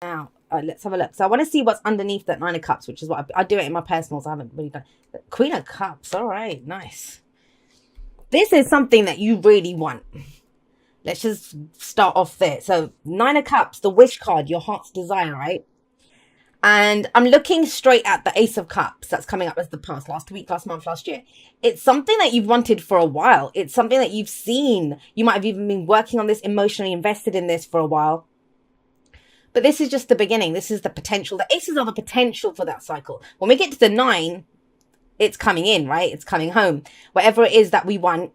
Now, let's have a look. So I want to see what's underneath that Nine of Cups, which is what I do it in my personals. I haven't really done. Queen of Cups. All right, nice. This is something that you really want. Let's just start off there. So Nine of Cups, the wish card, your heart's desire, right? And I'm looking straight at the Ace of Cups that's coming up as the past, last week, last month, last year. It's something that you've wanted for a while. It's something that you've seen. You might have even been working on this, emotionally invested in this for a while. But this is just the beginning. This is the potential. The aces are the potential for that cycle. When we get to the nine, it's coming in, right? It's coming home. Whatever it is that we want.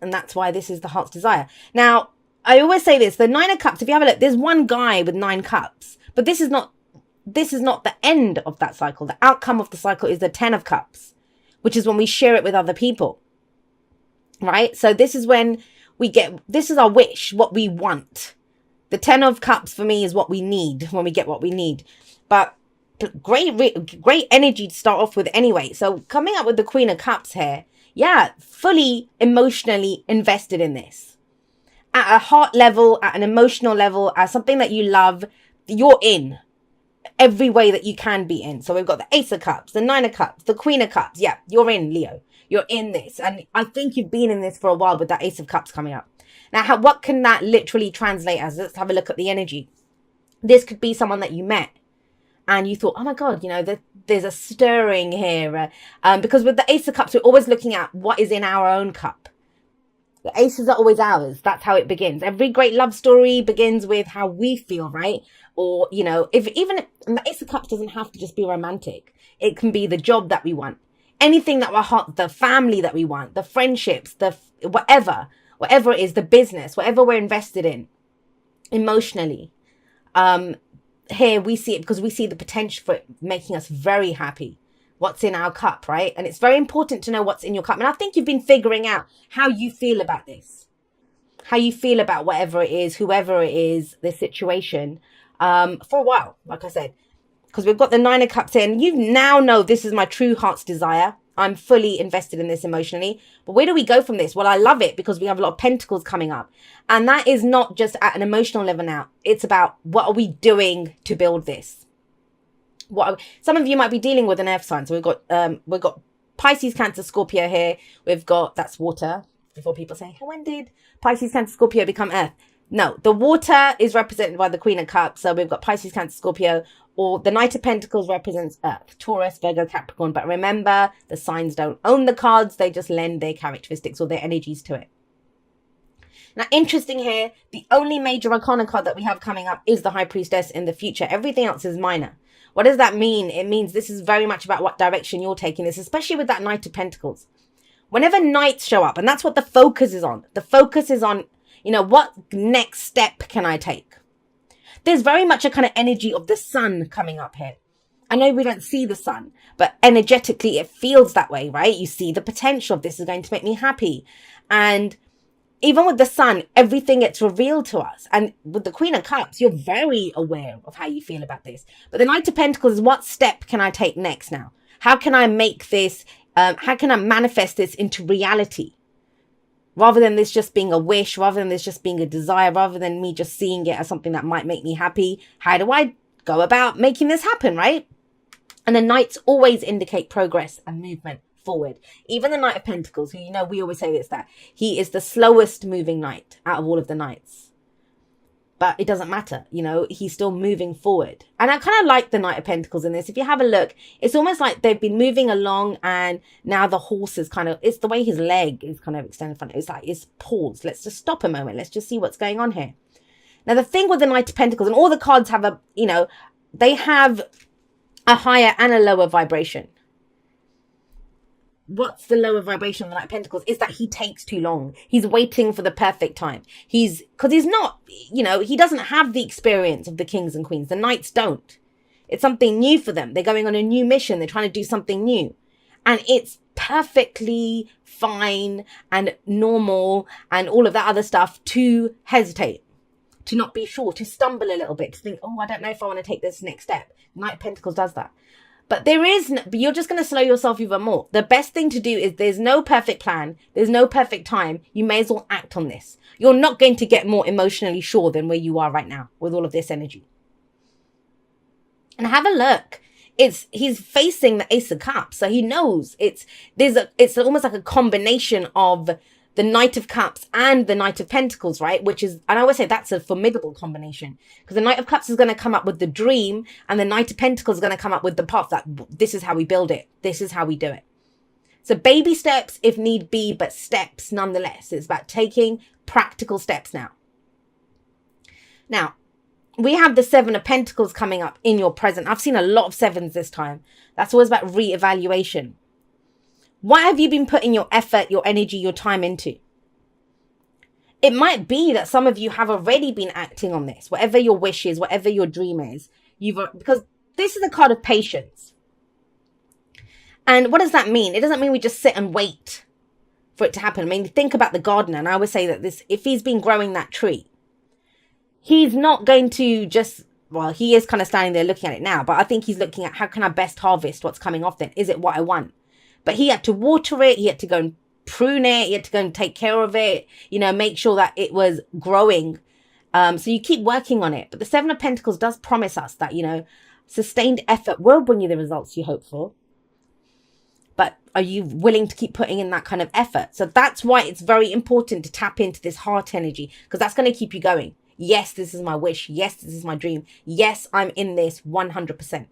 And that's why this is the heart's desire. Now, I always say this, the Nine of Cups, if you have a look, there's one guy with 9 cups. But this is not the end of that cycle. The outcome of the cycle is the 10 of Cups, which is when we share it with other people. Right? So this is when this is our wish, what we want. The 10 of Cups for me is what we need when we get what we need. But great energy to start off with anyway. So coming up with the Queen of Cups here, yeah, fully emotionally invested in this. At a heart level, at an emotional level, as something that you love, you're in every way that you can be in. So we've got the Ace of Cups, the Nine of Cups, the Queen of Cups. Yeah, you're in, Leo. You're in this. And I think you've been in this for a while with that Ace of Cups coming up. Now, what can that literally translate as? Let's have a look at the energy. This could be someone that you met and you thought, oh my God, there's a stirring here. Because with the Ace of Cups, we're always looking at what is in our own cup. The aces are always ours. That's how it begins. Every great love story begins with how we feel, right? Or, if even and the Ace of Cups doesn't have to just be romantic. It can be the job that we want. Anything that our heart, the family that we want, the friendships, the whatever it is, the business, whatever we're invested in emotionally. Here we see it because we see the potential for it making us very happy. What's in our cup, right? And it's very important to know what's in your cup. And I think you've been figuring out how you feel about this, how you feel about whatever it is, whoever it is, this situation, for a while, like I said, because we've got the Nine of Cups in. You now know this is my true heart's desire. I'm fully invested in this emotionally. But where do we go from this? Well, I love it because we have a lot of pentacles coming up. And that is not just at an emotional level now. It's about what are we doing to build this? Some of you might be dealing with an earth sign. So we've got Pisces, Cancer, Scorpio here. We've got, that's water. Before people say, when did Pisces, Cancer, Scorpio become earth? No, the water is represented by the Queen of Cups. So we've got Pisces, Cancer, Scorpio, or the Knight of Pentacles represents Earth, Taurus, Virgo, Capricorn. But remember, the signs don't own the cards. They just lend their characteristics or their energies to it. Now, interesting here, the only major arcana card that we have coming up is the High Priestess in the future. Everything else is minor. What does that mean? It means this is very much about what direction you're taking this, especially with that Knight of Pentacles. Whenever knights show up, and that's what the focus is on. The focus is on, what next step can I take? There's very much a kind of energy of the sun coming up here. I know we don't see the sun, but energetically it feels that way, right? You see the potential of this is going to make me happy. And even with the sun, everything gets revealed to us. And with the Queen of Cups, you're very aware of how you feel about this. But the Knight of Pentacles is what step can I take next now? How can I make this, how can I manifest this into reality? Rather than this just being a wish, rather than this just being a desire, rather than me just seeing it as something that might make me happy, how do I go about making this happen, right? And the knights always indicate progress and movement forward. Even the Knight of Pentacles, who, we always say this, that he is the slowest moving knight out of all of the knights. But it doesn't matter, he's still moving forward. And I kind of like the Knight of Pentacles in this. If you have a look, it's almost like they've been moving along and now the horse is it's the way his leg is kind of extended in front. It's like, it's paused. Let's just stop a moment. Let's just see what's going on here. Now, the thing with the Knight of Pentacles, and all the cards have they have a higher and a lower vibration. What's the lower vibration of the Knight of Pentacles is that he takes too long. He's waiting for the perfect time. Because he's not, he doesn't have the experience of the kings and queens. The knights don't. It's something new for them. They're going on a new mission. They're trying to do something new. And it's perfectly fine and normal and all of that other stuff to hesitate, to not be sure, to stumble a little bit, to think, I don't know if I want to take this next step. Knight of Pentacles does that. But you're just going to slow yourself even more. The best thing to do is there's no perfect plan. There's no perfect time. You may as well act on this. You're not going to get more emotionally sure than where you are right now with all of this energy. And have a look. He's facing the Ace of Cups, so he knows it's almost like a combination of the Knight of Cups and the Knight of Pentacles, right? Which is, and I always say that's a formidable combination, because the Knight of Cups is going to come up with the dream, and the Knight of Pentacles is going to come up with the path. That this is how we build it. This is how we do it. So baby steps if need be, but steps nonetheless. It's about taking practical steps now. Now, we have the Seven of Pentacles coming up in your present. I've seen a lot of sevens this time. That's always about reevaluation. What have you been putting your effort, your energy, your time into? It might be that some of you have already been acting on this, whatever your wish is, whatever your dream is. Because this is a card of patience. And what does that mean? It doesn't mean we just sit and wait for it to happen. I mean, think about the gardener. And I always say that if he's been growing that tree, he's not going to just, well, he is kind of standing there looking at it now, but I think he's looking at how can I best harvest what's coming off then? Is it what I want? But he had to water it. He had to go and prune it. He had to go and take care of it, make sure that it was growing. So you keep working on it. But the Seven of Pentacles does promise us that, sustained effort will bring you the results you hope for. But are you willing to keep putting in that kind of effort? So that's why it's very important to tap into this heart energy, because that's going to keep you going. Yes, this is my wish. Yes, this is my dream. Yes, I'm in this 100%.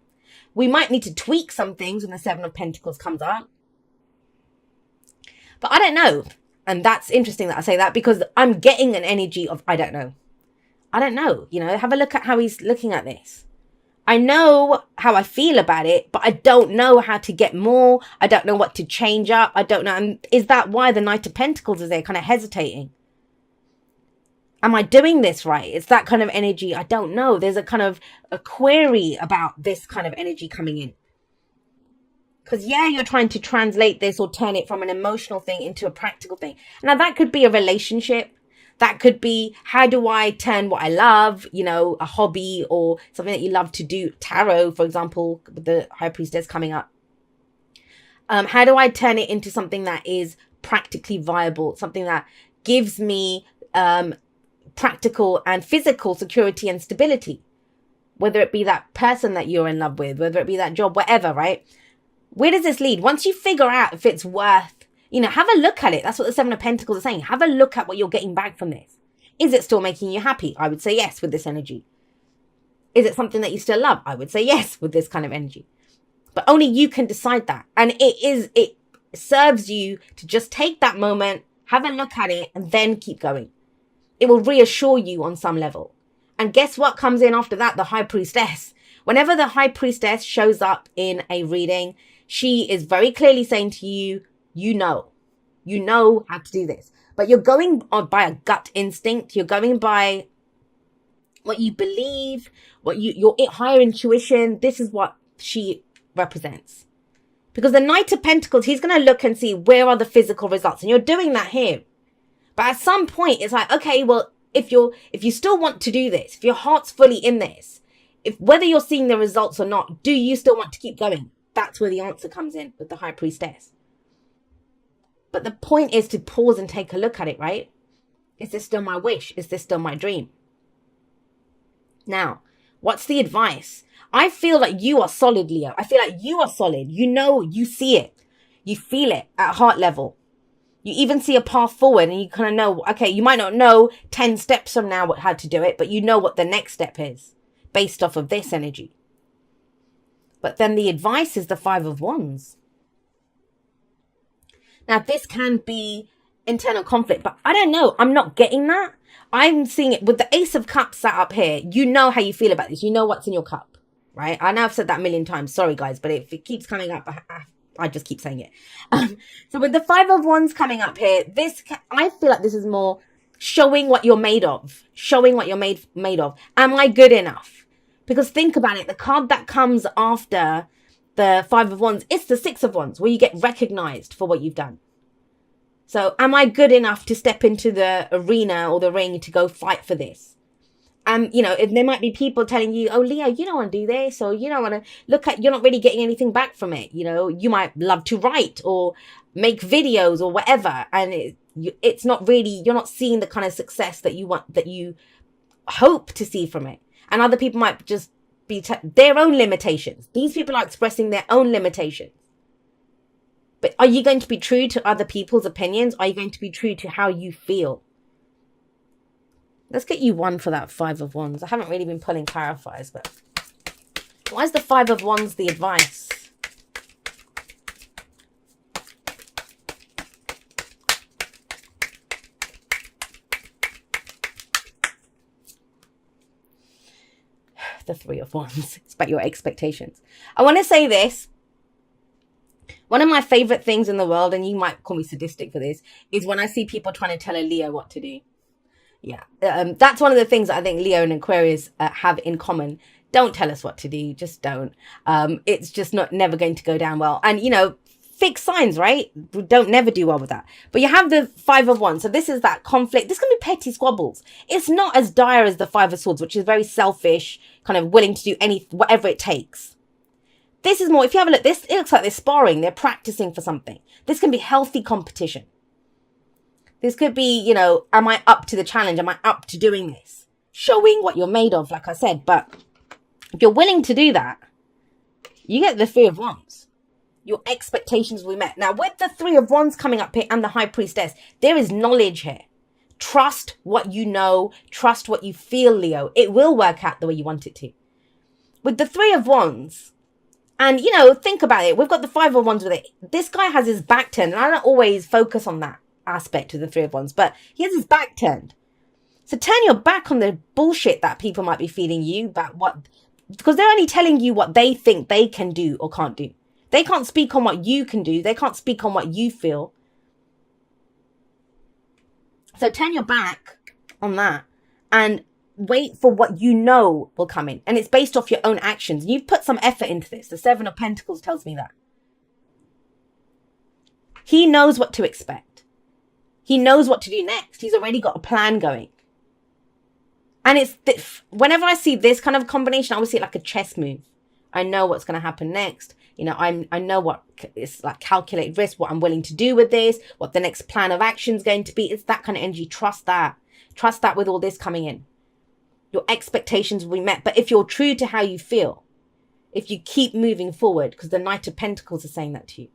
We might need to tweak some things when the Seven of Pentacles comes out. But I don't know. And that's interesting that I say that, because I'm getting an energy of, I don't know. I don't know. Have a look at how he's looking at this. I know how I feel about it, but I don't know how to get more. I don't know what to change up. I don't know. And is that why the Knight of Pentacles is there, kind of hesitating? Am I doing this right? It's that kind of energy. I don't know. There's a kind of a query about this kind of energy coming in. Because, you're trying to translate this or turn it from an emotional thing into a practical thing. Now, that could be a relationship. That could be, how do I turn what I love, a hobby or something that you love to do. Tarot, for example, with the High Priestess coming up. How do I turn it into something that is practically viable? Something that gives me practical and physical security and stability, whether it be that person that you're in love with, whether it be that job, whatever, right? Where does this lead? Once you figure out if it's worth, have a look at it. That's what the Seven of Pentacles is saying. Have a look at what you're getting back from this. Is it still making you happy? I would say yes with this energy. Is it something that you still love? I would say yes with this kind of energy. But only you can decide that. And it serves you to just take that moment, have a look at it, and then keep going. It will reassure you on some level. And guess what comes in after that? The High Priestess. Whenever the High Priestess shows up in a reading, she is very clearly saying to you, you know how to do this. But you're going by a gut instinct. You're going by what you believe, your higher intuition. This is what she represents. Because the Knight of Pentacles, he's going to look and see where are the physical results. And you're doing that here. But at some point, it's like, okay, well, if you still want to do this, if your heart's fully in this, whether you're seeing the results or not, do you still want to keep going? That's where the answer comes in with the High Priestess. But the point is to pause and take a look at it, right? Is this still my wish? Is this still my dream? Now, what's the advice? I feel like you are solid, Leo. I feel like you are solid. You see it. You feel it at heart level. You even see a path forward and you kind of know, okay, you might not know 10 steps from now how to do it, but you know what the next step is based off of this energy. But then the advice is the Five of Wands. Now, this can be internal conflict, but I don't know. I'm not getting that. I'm seeing it with the Ace of Cups sat up here. You know how you feel about this. You know what's in your cup, right? I know I've said that a million times. Sorry, guys, but if it keeps coming up, I just keep saying it. So with the Five of Wands coming up here, I feel like this is more showing what you're made of. Showing what you're made of. Am I good enough? Because think about it. The card that comes after the Five of Wands, it's the Six of Wands, where you get recognized for what you've done. So am I good enough to step into the arena or the ring to go fight for this? If there might be people telling you, oh, Leo, you don't want to do this, or you don't want to you're not really getting anything back from it. You might love to write or make videos or whatever. And it's not really, you're not seeing the kind of success that you want, that you hope to see from it. And other people might just be their own limitations. These people are expressing their own limitations. But are you going to be true to other people's opinions? Are you going to be true to how you feel? Let's get you 1 for that 5 of Wands. I haven't really been pulling clarifiers, but why is the 5 of Wands the advice? The 3 of Wands. It's about your expectations. I want to say this. One of my favorite things in the world, and you might call me sadistic for this, is when I see people trying to tell a Leo what to do. Yeah, that's one of the things that I think Leo and Aquarius have in common. Don't tell us what to do. Just don't. It's just never going to go down well. And, you know, fixed signs, right? We don't never do well with that. But you have the 5 of Wands. So this is that conflict. This can be petty squabbles. It's not as dire as the 5 of Swords, which is very selfish, kind of willing to do whatever it takes. This is more, if you have a look, it looks like they're sparring. They're practicing for something. This can be healthy competition. This could be, you know, am I up to the challenge? Am I up to doing this? Showing what you're made of, like I said. But if you're willing to do that, you get the 3 of Wands. Your expectations will be met. Now, with the 3 of Wands coming up here and the High Priestess, there is knowledge here. Trust what you know. Trust what you feel, Leo. It will work out the way you want it to. With the 3 of Wands, and, you know, think about it. We've got the 5 of Wands with it. This guy has his back turned. And I don't always focus on that aspect of the 3 of Wands, but he has his back turned. So turn your back on the bullshit that people might be feeding you about because they're only telling you what they think they can do or can't do. They can't speak on what you can do. They can't speak on what you feel. So turn your back on that and wait for what you know will come in. And it's based off your own actions. You've put some effort into this. The 7 of Pentacles tells me that. He knows what to expect. He knows what to do next. He's already got a plan going. And whenever I see this kind of combination, I always see it like a chess move. I know what's going to happen next. You know, I know what it's like, calculate risk, what I'm willing to do with this, what the next plan of action is going to be. It's that kind of energy. Trust that. Trust that with all this coming in. Your expectations will be met. But if you're true to how you feel, if you keep moving forward, because the Knight of Pentacles is saying that to you.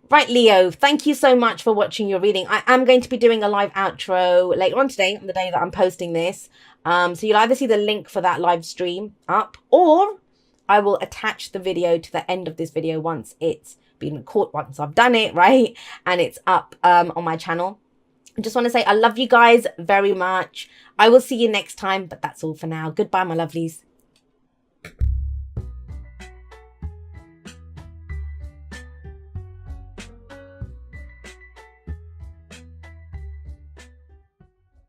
Right, Leo, thank you so much for watching your reading. I am going to be doing a live outro later on today, on the day that I'm posting this. So you'll either see the link for that live stream up, or I will attach the video to the end of this video once it's been recorded, once I've done it, right? And it's up on my channel. I just want to say I love you guys very much. I will see you next time, but that's all for now. Goodbye, my lovelies.